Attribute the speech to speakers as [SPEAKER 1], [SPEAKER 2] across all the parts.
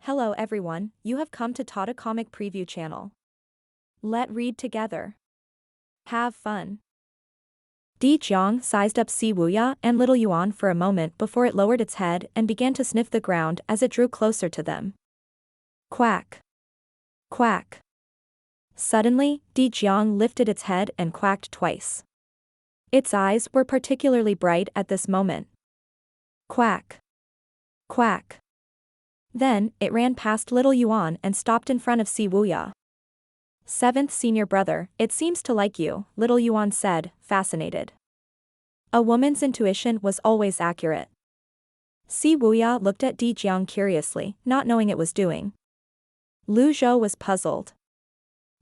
[SPEAKER 1] Hello everyone, you have come to Tata Comic Preview channel. Let read together. Have fun. Di Jiang sized up Si Wuya and little Yuan for a moment before it lowered its head and began to sniff the ground as it drew closer to them. Quack. Quack. Suddenly, Di Jiang lifted its head and quacked twice. Its eyes were particularly bright at this moment. Quack. Quack. Then, it ran past little Yuan and stopped in front of Si Wuya. Seventh senior brother, it seems to like you, little Yuan said, fascinated. A woman's intuition was always accurate. Si Wuya looked at Di Jiang curiously, not knowing it was doing. Zhou was puzzled.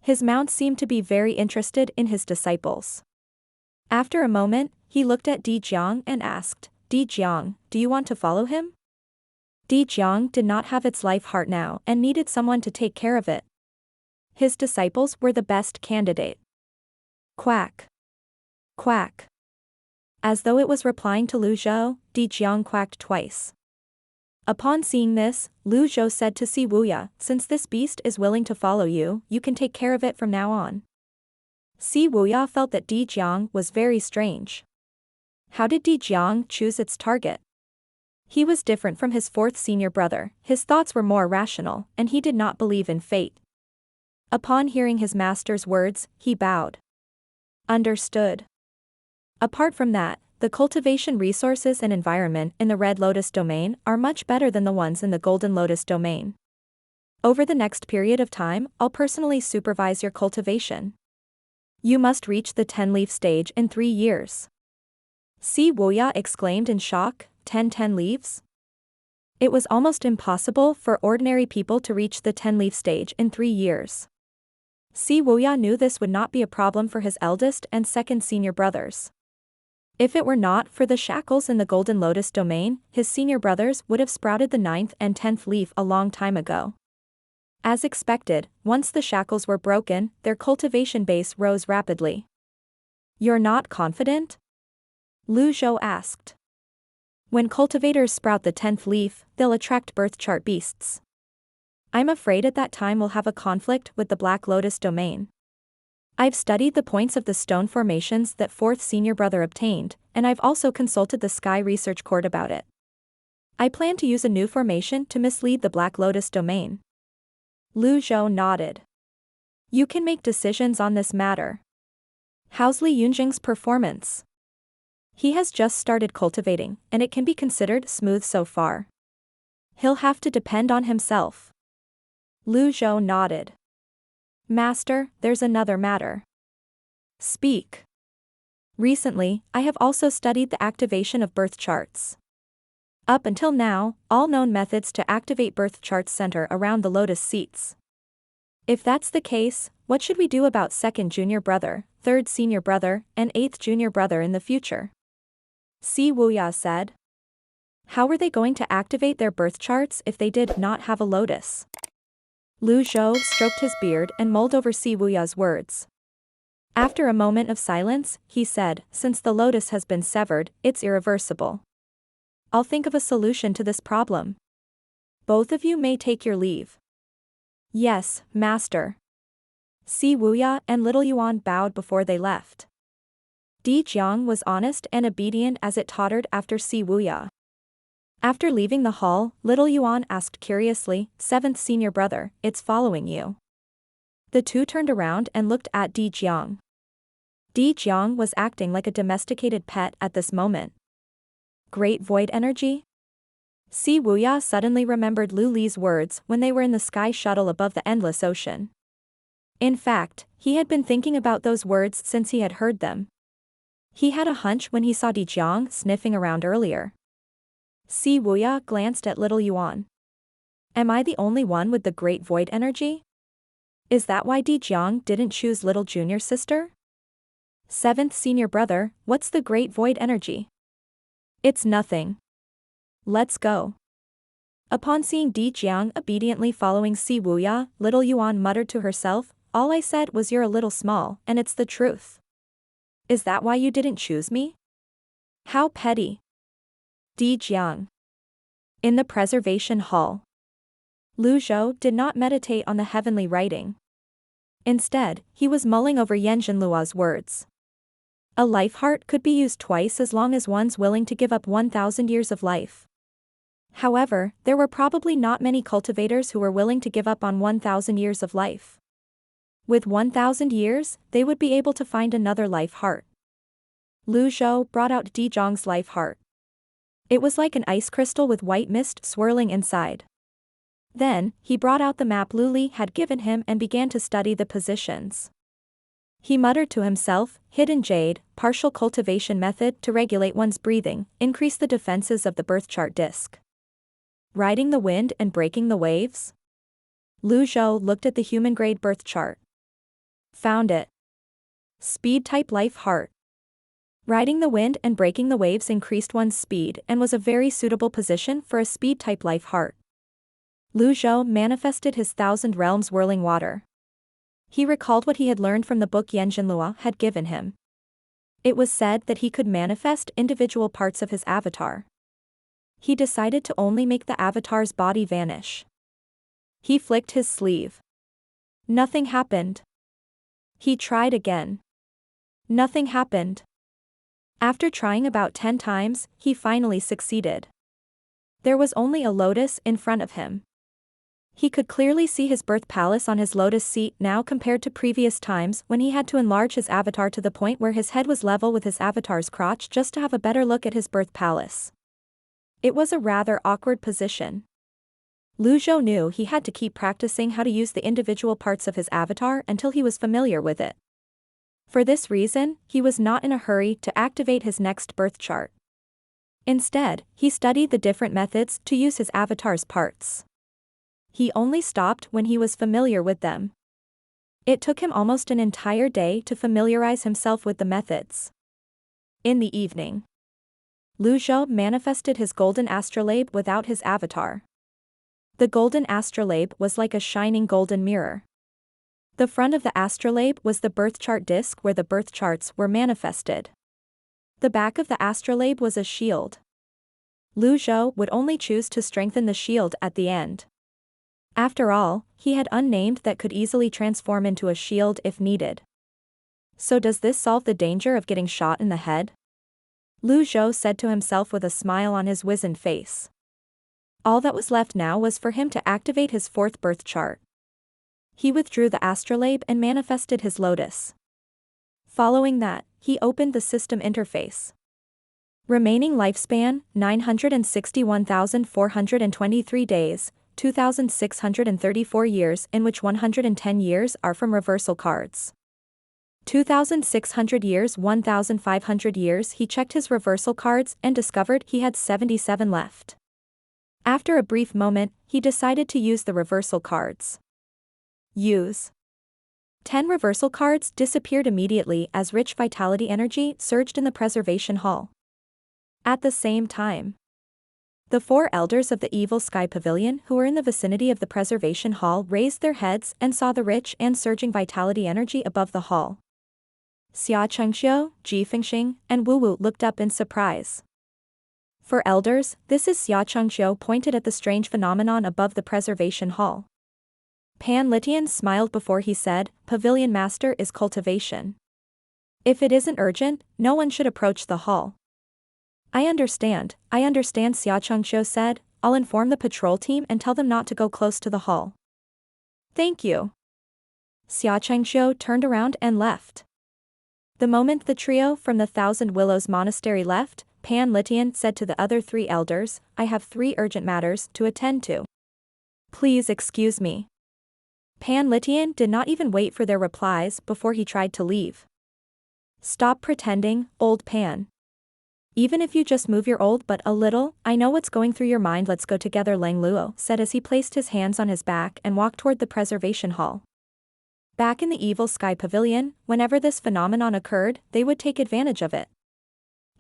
[SPEAKER 1] His mount seemed to be very interested in his disciples. After a moment, he looked at Di Jiang and asked, Di Jiang, do you want to follow him? Di Jiang did not have its life heart now and needed someone to take care of it. His disciples were the best candidate. Quack. Quack. As though it was replying to Zhou, Di Jiang quacked twice. Upon seeing this, Zhou said to Si Wuya, since this beast is willing to follow you, you can take care of it from now on. Si Wuya felt that Di Jiang was very strange. How did Di Jiang choose its target? He was different from his fourth senior brother, his thoughts were more rational, and he did not believe in fate. Upon hearing his master's words, he bowed. Understood. Apart from that, the cultivation resources and environment in the Red Lotus domain are much better than the ones in the Golden Lotus domain. Over the next period of time, I'll personally supervise your cultivation. You must reach the 10-leaf stage in 3 years. Si Wuya exclaimed in shock, 10 leaves? It was almost impossible for ordinary people to reach the 10-leaf stage in 3 years. Si Wuya knew this would not be a problem for his eldest and second senior brothers. If it were not for the shackles in the Golden Lotus domain, his senior brothers would have sprouted the 9th and 10th leaf a long time ago. As expected, once the shackles were broken, their cultivation base rose rapidly. You're not confident? Zhou asked. When cultivators sprout the 10th leaf, they'll attract birth chart beasts. I'm afraid at that time we'll have a conflict with the Black Lotus domain. I've studied the points of the stone formations that 4th senior brother obtained, and I've also consulted the Sky Research Court about it. I plan to use a new formation to mislead the Black Lotus domain. Zhou nodded. You can make decisions on this matter. How's Li Yunjing's performance? He has just started cultivating, and it can be considered smooth so far. He'll have to depend on himself. Zhou nodded. Master, there's another matter. Speak. Recently, I have also studied the activation of birth charts. Up until now, all known methods to activate birth charts center around the lotus seats. If that's the case, what should we do about 2nd junior brother, 3rd senior brother, and 8th junior brother in the future? Si Wuya said. How were they going to activate their birth charts if they did not have a lotus? Zhou stroked his beard and mulled over Si Wuya's words. After a moment of silence, he said, since the lotus has been severed, it's irreversible. I'll think of a solution to this problem. Both of you may take your leave. Yes, master. Si Wuya and little Yuan bowed before they left. Di Jiang was honest and obedient as it tottered after Si Wuya. After leaving the hall, little Yuan asked curiously, 7th senior brother, it's following you. The two turned around and looked at Di Jiang. Di Jiang was acting like a domesticated pet at this moment. Great void energy? Si Wuya suddenly remembered Lu Li's words when they were in the sky shuttle above the endless ocean. In fact, he had been thinking about those words since he had heard them. He had a hunch when he saw Di Jiang sniffing around earlier. Si Wuya glanced at little Yuan. Am I the only one with the great void energy? Is that why Di Jiang didn't choose little junior sister? 7th senior brother, what's the great void energy? It's nothing. Let's go. Upon seeing Di Jiang obediently following Si Wuya, little Yuan muttered to herself, all I said was you're a little small, and it's the truth. Is that why you didn't choose me? How petty. Di Jiang. In the preservation hall. Zhou did not meditate on the heavenly writing. Instead, he was mulling over Luo's words. A life heart could be used twice as long as one's willing to give up 1,000 years of life. However, there were probably not many cultivators who were willing to give up on 1,000 years of life. With 1,000 years, they would be able to find another life heart. Zhou brought out Zhong's life heart. It was like an ice crystal with white mist swirling inside. Then, he brought out the map Li had given him and began to study the positions. He muttered to himself, hidden jade, partial cultivation method to regulate one's breathing, increase the defenses of the birth chart disc. Riding the wind and breaking the waves? Zhou looked at the human-grade birth chart. Found it. Speed type life heart. Riding the wind and breaking the waves increased one's speed and was a very suitable position for a speed type life heart. Zhou manifested his 1,000 realms whirling water. He recalled what he had learned from the book Luo had given him. It was said that he could manifest individual parts of his avatar. He decided to only make the avatar's body vanish. He flicked his sleeve. Nothing happened. He tried again. Nothing happened. After trying about 10 times, he finally succeeded. There was only a lotus in front of him. He could clearly see his birth palace on his lotus seat now compared to previous times when he had to enlarge his avatar to the point where his head was level with his avatar's crotch just to have a better look at his birth palace. It was a rather awkward position. Zhou knew he had to keep practicing how to use the individual parts of his avatar until he was familiar with it. For this reason, he was not in a hurry to activate his next birth chart. Instead, he studied the different methods to use his avatar's parts. He only stopped when he was familiar with them. It took him almost an entire day to familiarize himself with the methods. In the evening, Zhou manifested his golden astrolabe without his avatar. The golden astrolabe was like a shining golden mirror. The front of the astrolabe was the birth chart disc where the birth charts were manifested. The back of the astrolabe was a shield. Zhou would only choose to strengthen the shield at the end. After all, he had unnamed that could easily transform into a shield if needed. So does this solve the danger of getting shot in the head? Zhou said to himself with a smile on his wizened face. All that was left now was for him to activate his fourth birth chart. He withdrew the astrolabe and manifested his lotus. Following that, he opened the system interface. Remaining lifespan, 961,423 days, 2,634 years in which 110 years are from reversal cards. 2,600 years 1,500 years he checked his reversal cards and discovered he had 77 left. After a brief moment, he decided to use the reversal cards. Use. 10 reversal cards disappeared immediately as rich vitality energy surged in the preservation hall. At the same time, the 4 elders of the evil sky pavilion who were in the vicinity of the preservation hall raised their heads and saw the rich and surging vitality energy above the hall. Xia Chengxiu, Ji Fengxing, and Wu looked up in surprise. For elders, this is Xia Chengxiu pointed at the strange phenomenon above the preservation hall. Pan Litian smiled before he said, Pavilion Master is cultivation. If it isn't urgent, no one should approach the hall. I understand, Xia Chengxiu said, I'll inform the patrol team and tell them not to go close to the hall. Thank you. Xia Chengxiu turned around and left. The moment the trio from the Thousand Willows Monastery left, Pan Litian said to the other 3 elders, I have 3 urgent matters to attend to. Please excuse me. Pan Litian did not even wait for their replies before he tried to leave. Stop pretending, old Pan. Even if you just move your old butt a little, I know what's going through your mind. Let's go together, Lang Luo said as he placed his hands on his back and walked toward the preservation hall. Back in the evil sky pavilion, whenever this phenomenon occurred, they would take advantage of it.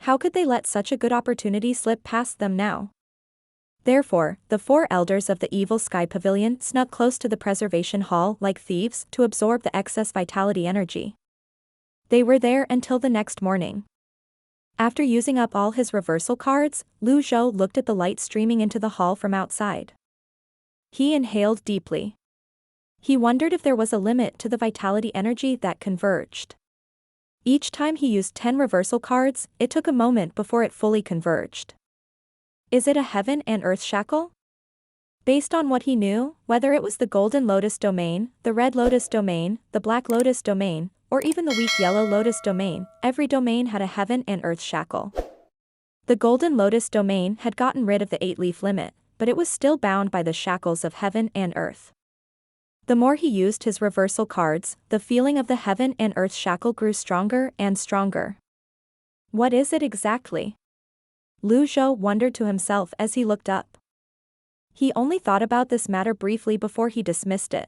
[SPEAKER 1] How could they let such a good opportunity slip past them now? Therefore, the 4 elders of the evil sky pavilion snuck close to the preservation hall like thieves to absorb the excess vitality energy. They were there until the next morning. After using up all his reversal cards, Zhou looked at the light streaming into the hall from outside. He inhaled deeply. He wondered if there was a limit to the vitality energy that converged. Each time he used 10 reversal cards, it took a moment before it fully converged. Is it a heaven and earth shackle? Based on what he knew, whether it was the golden lotus domain, the red lotus domain, the black lotus domain, or even the weak yellow lotus domain, every domain had a heaven and earth shackle. The golden lotus domain had gotten rid of the 8-leaf limit, but it was still bound by the shackles of heaven and earth. The more he used his reversal cards, the feeling of the heaven and earth shackle grew stronger and stronger. What is it exactly? Zhou wondered to himself as he looked up. He only thought about this matter briefly before he dismissed it.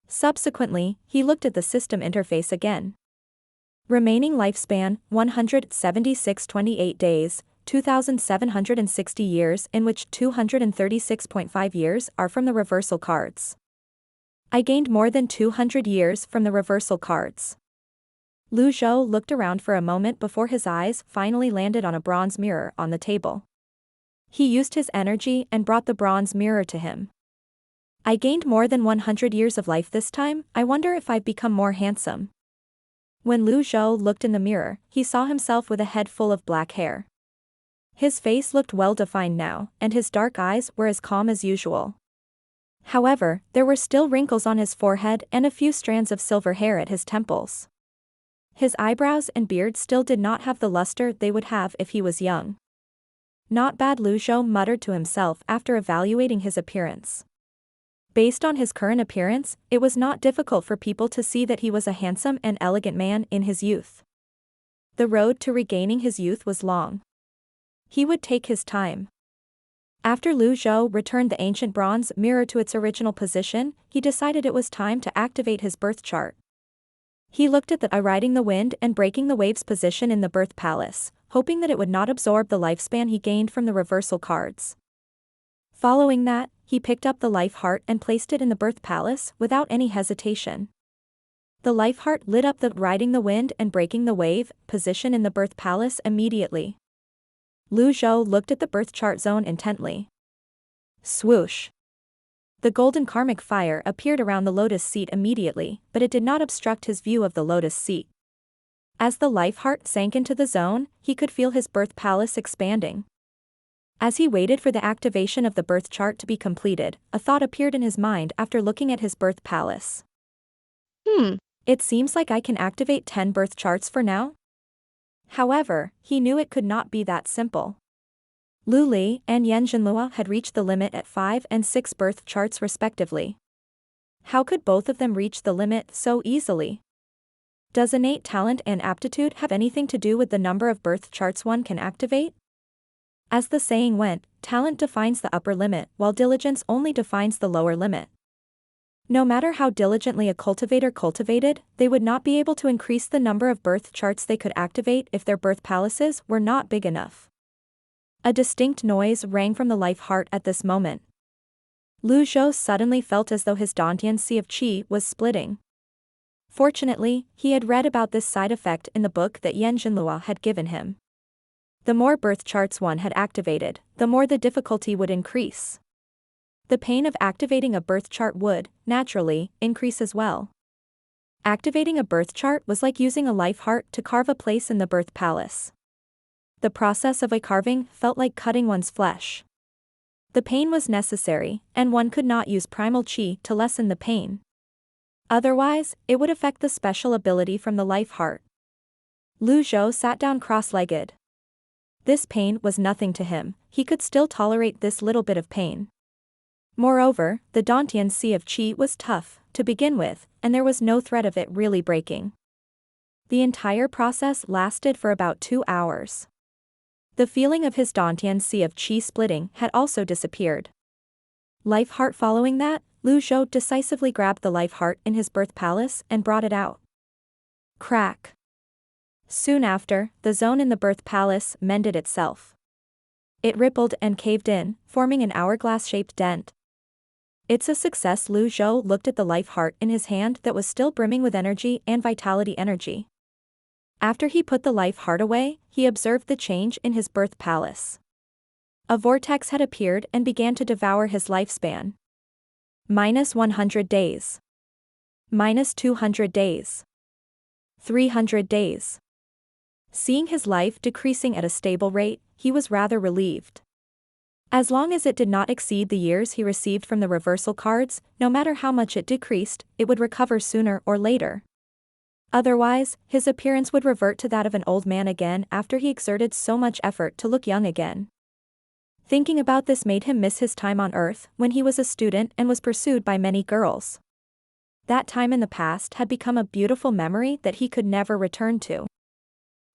[SPEAKER 1] Subsequently, he looked at the system interface again. Remaining lifespan, 176.28 days, 2,760 years, in which 236.5 years are from the reversal cards. I gained more than 200 years from the reversal cards. Zhou looked around for a moment before his eyes finally landed on a bronze mirror on the table. He used his energy and brought the bronze mirror to him. I gained more than 100 years of life this time. I wonder if I've become more handsome. When Zhou looked in the mirror, he saw himself with a head full of black hair. His face looked well-defined now, and his dark eyes were as calm as usual. However, there were still wrinkles on his forehead and a few strands of silver hair at his temples. His eyebrows and beard still did not have the luster they would have if he was young. Not bad, Zhou muttered to himself after evaluating his appearance. Based on his current appearance, it was not difficult for people to see that he was a handsome and elegant man in his youth. The road to regaining his youth was long. He would take his time. After Zhou returned the ancient bronze mirror to its original position, he decided it was time to activate his birth chart. He looked at the riding the wind and breaking the waves position in the birth palace, hoping that it would not absorb the lifespan he gained from the reversal cards. Following that, he picked up the life heart and placed it in the birth palace without any hesitation. The life heart lit up the riding the wind and breaking the wave position in the birth palace immediately. Zhou looked at the birth chart zone intently. Swoosh! The golden karmic fire appeared around the lotus seat immediately, but it did not obstruct his view of the lotus seat. As the life heart sank into the zone, he could feel his birth palace expanding. As he waited for the activation of the birth chart to be completed, a thought appeared in his mind after looking at his birth palace. It seems like I can activate 10 birth charts for now? However, he knew it could not be that simple. Lu Li and Yan Zhenhua had reached the limit at 5 and 6 birth charts respectively. How could both of them reach the limit so easily? Does innate talent and aptitude have anything to do with the number of birth charts one can activate? As the saying went, talent defines the upper limit while diligence only defines the lower limit. No matter how diligently a cultivator cultivated, they would not be able to increase the number of birth charts they could activate if their birth palaces were not big enough. A distinct noise rang from the life heart at this moment. Zhou suddenly felt as though his Dantian sea of qi was splitting. Fortunately, he had read about this side effect in the book that Yan Zhenhua had given him. The more birth charts one had activated, the more the difficulty would increase. The pain of activating a birth chart would, naturally, increase as well. Activating a birth chart was like using a life heart to carve a place in the birth palace. The process of a carving felt like cutting one's flesh. The pain was necessary, and one could not use primal qi to lessen the pain. Otherwise, it would affect the special ability from the life heart. Zhou sat down cross-legged. This pain was nothing to him, he could still tolerate this little bit of pain. Moreover, the Dantian sea of qi was tough, to begin with, and there was no threat of it really breaking. The entire process lasted for about 2 hours. The feeling of his Dantian sea of qi splitting had also disappeared. Life heart following that, Zhou decisively grabbed the life heart in his birth palace and brought it out. Crack! Soon after, the zone in the birth palace mended itself. It rippled and caved in, forming an hourglass-shaped dent. It's a success. Zhou looked at the life heart in his hand that was still brimming with energy and vitality energy. After he put the life heart away, he observed the change in his birth palace. A vortex had appeared and began to devour his lifespan. Minus 100 days. Minus 200 days. 300 days. Seeing his life decreasing at a stable rate, he was rather relieved. As long as it did not exceed the years he received from the reversal cards, no matter how much it decreased, it would recover sooner or later. Otherwise, his appearance would revert to that of an old man again after he exerted so much effort to look young again. Thinking about this made him miss his time on Earth when he was a student and was pursued by many girls. That time in the past had become a beautiful memory that he could never return to.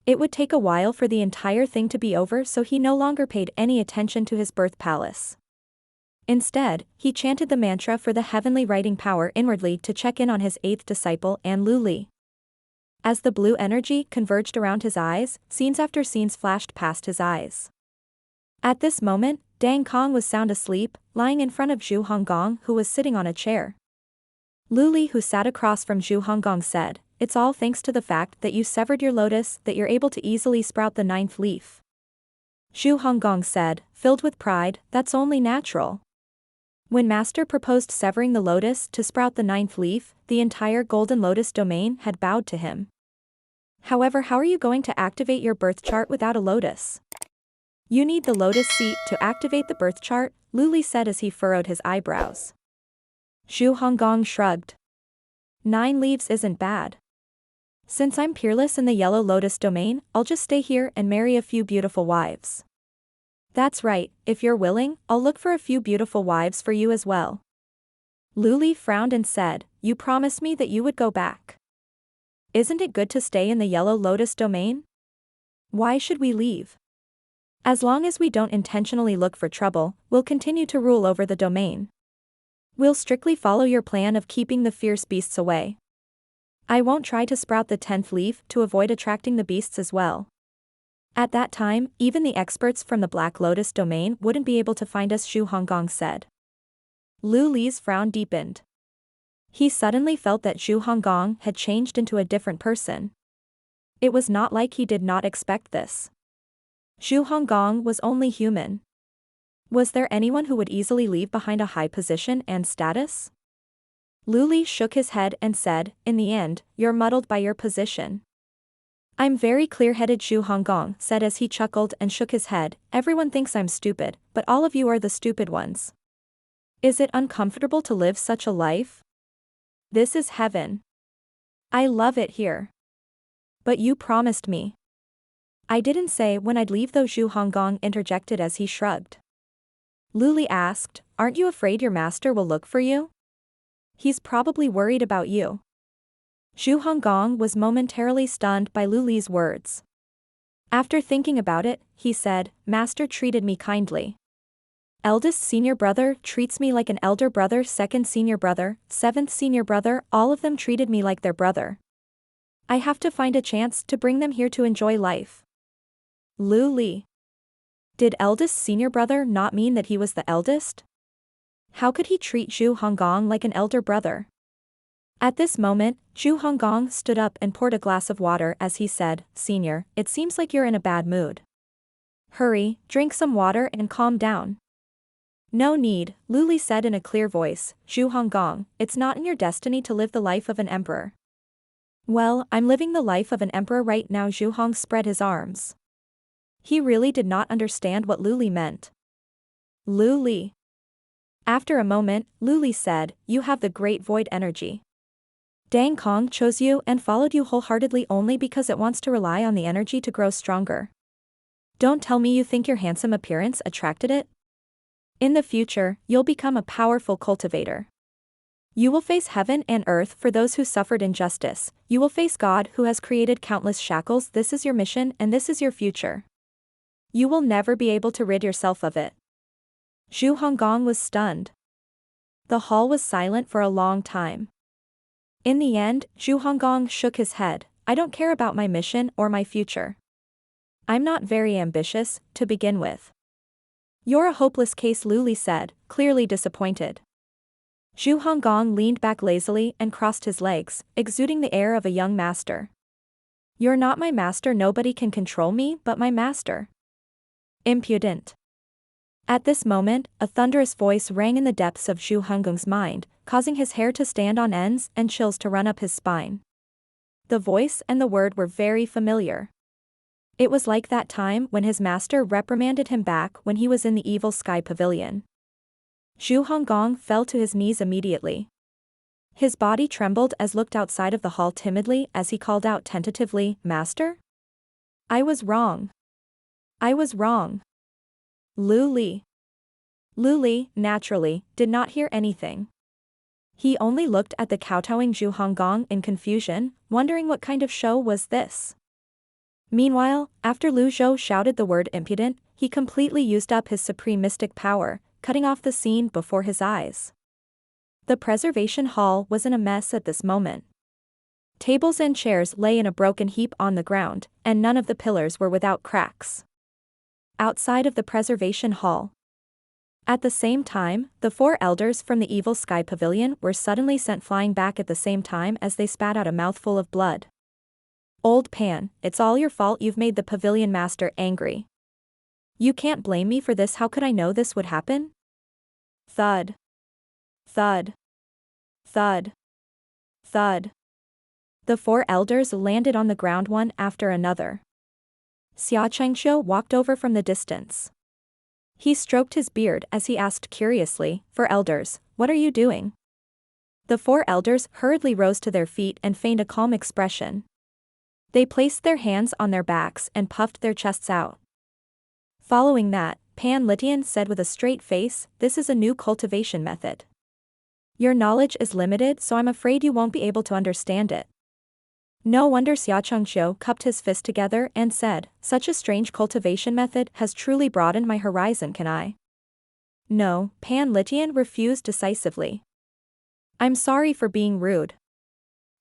[SPEAKER 1] It would take a while for the entire thing to be over, so he no longer paid any attention to his birth palace. Instead, he chanted the mantra for the heavenly writing power inwardly to check in on his 8th disciple and Luli. As the blue energy converged around his eyes, scenes after scenes flashed past his eyes. At this moment, Dang Kong was sound asleep, lying in front of Zhu Honggong, who was sitting on a chair. Luli, who sat across from Zhu Honggong, said, "It's all thanks to the fact that you severed your lotus that you're able to easily sprout the 9th leaf." Zhu Honggong said, filled with pride, "That's only natural." When Master proposed severing the lotus to sprout the 9th leaf, the entire Golden Lotus domain had bowed to him. However, how are you going to activate your birth chart without a lotus? You need the lotus seat to activate the birth chart, Luli said as he furrowed his eyebrows. Zhu Honggong shrugged. 9 leaves isn't bad. Since I'm peerless in the yellow lotus domain, I'll just stay here and marry a few beautiful wives. That's right, if you're willing, I'll look for a few beautiful wives for you as well. Luli frowned and said, "You promised me that you would go back. Isn't it good to stay in the yellow lotus domain? Why should we leave? As long as we don't intentionally look for trouble, we'll continue to rule over the domain. We'll strictly follow your plan of keeping the fierce beasts away. I won't try to sprout the 10th leaf to avoid attracting the beasts as well. At that time, even the experts from the Black Lotus domain wouldn't be able to find us," Zhu Honggong said. Luli's frown deepened. He suddenly felt that Zhu Honggong had changed into a different person. It was not like he did not expect this. Zhu Honggong was only human. Was there anyone who would easily leave behind a high position and status? Luli shook his head and said, "In the end, you're muddled by your position." "I'm very clear-headed," Zhu Honggong said as he chuckled and shook his head. "Everyone thinks I'm stupid, but all of you are the stupid ones. Is it uncomfortable to live such a life? This is heaven. I love it here. But you promised me." "I didn't say when I'd leave though," Zhu Honggong interjected as he shrugged. Luli asked, "Aren't you afraid your master will look for you? He's probably worried about you." Zhu Honggong was momentarily stunned by Luli's words. After thinking about it, he said, "Master treated me kindly. Eldest senior brother treats me like an elder brother, second senior brother, 7th senior brother, all of them treated me like their brother. I have to find a chance to bring them here to enjoy life." Luli. Did eldest senior brother not mean that he was the eldest? How could he treat Zhu Honggong like an elder brother? At this moment, Zhu Honggong stood up and poured a glass of water as he said, "Senior, it seems like you're in a bad mood. Hurry, drink some water and calm down." "No need," Luli said in a clear voice, "Zhu Honggong, it's not in your destiny to live the life of an emperor." "Well, I'm living the life of an emperor right now." Zhu Hong spread his arms. He really did not understand what Luli meant. "Luli." After a moment, Luli said, "You have the great void energy. Dang Kong chose you and followed you wholeheartedly only because it wants to rely on the energy to grow stronger. Don't tell me you think your handsome appearance attracted it? In the future, you'll become a powerful cultivator. You will face heaven and earth for those who suffered injustice. You will face God who has created countless shackles. This is your mission and this is your future. You will never be able to rid yourself of it." Zhu Honggong was stunned. The hall was silent for a long time. In the end, Zhu Honggong shook his head. "I don't care about my mission or my future. I'm not very ambitious, to begin with." "You're a hopeless case," Luli said, clearly disappointed. Zhu Honggong leaned back lazily and crossed his legs, exuding the air of a young master. "You're not my master. Nobody can control me but my master." "Impudent." At this moment, a thunderous voice rang in the depths of Zhu Hengeng's mind, causing his hair to stand on ends and chills to run up his spine. The voice and the word were very familiar. It was like that time when his master reprimanded him back when he was in the evil sky pavilion. Zhu Hengeng fell to his knees immediately. His body trembled as looked outside of the hall timidly as he called out tentatively, "Master? I was wrong. I was wrong." Lu Li. Lu Li, naturally, did not hear anything. He only looked at the kowtowing Zhu Hengeng in confusion, wondering what kind of show was this. Meanwhile, after Lu Zhou shouted the word impudent, he completely used up his supreme mystic power, cutting off the scene before his eyes. The preservation hall was in a mess at this moment. Tables and chairs lay in a broken heap on the ground, and none of the pillars were without cracks. Outside of the preservation hall. At the same time, the 4 elders from the evil sky pavilion were suddenly sent flying back at the same time as they spat out a mouthful of blood. "Old Pan, it's all your fault, you've made the pavilion master angry. You can't blame me for this, how could I know this would happen?" Thud. Thud. Thud. Thud. The 4 elders landed on the ground one after another. Xia Chengxiu walked over from the distance. He stroked his beard as he asked curiously, "For elders, what are you doing?" The 4 elders hurriedly rose to their feet and feigned a calm expression. They placed their hands on their backs and puffed their chests out. Following that, Pan Litian said with a straight face, "This is a new cultivation method. Your knowledge is limited, so I'm afraid you won't be able to understand it." No wonder Xia Chengxiu cupped his fist together and said, "Such a strange cultivation method has truly broadened my horizon, can I?" "No," Pan Litian refused decisively. "I'm sorry for being rude."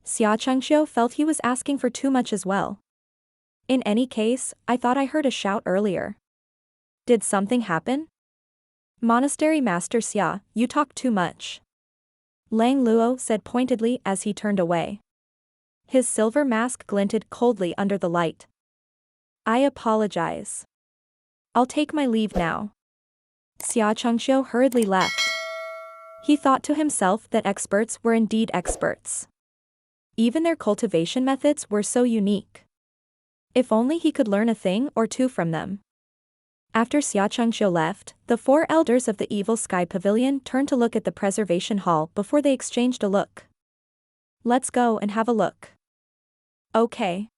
[SPEAKER 1] Xia Chengxiu felt he was asking for too much as well. "In any case, I thought I heard a shout earlier. Did something happen?" "Monastery Master Xia, you talk too much," Lang Luo said pointedly as he turned away. His silver mask glinted coldly under the light. "I apologize. I'll take my leave now." Xia Chengxiu hurriedly left. He thought to himself that experts were indeed experts. Even their cultivation methods were so unique. If only he could learn a thing or two from them. After Xia Chengxiu left, the 4 elders of the evil sky pavilion turned to look at the preservation hall before they exchanged a look. "Let's go and have a look." "Okay."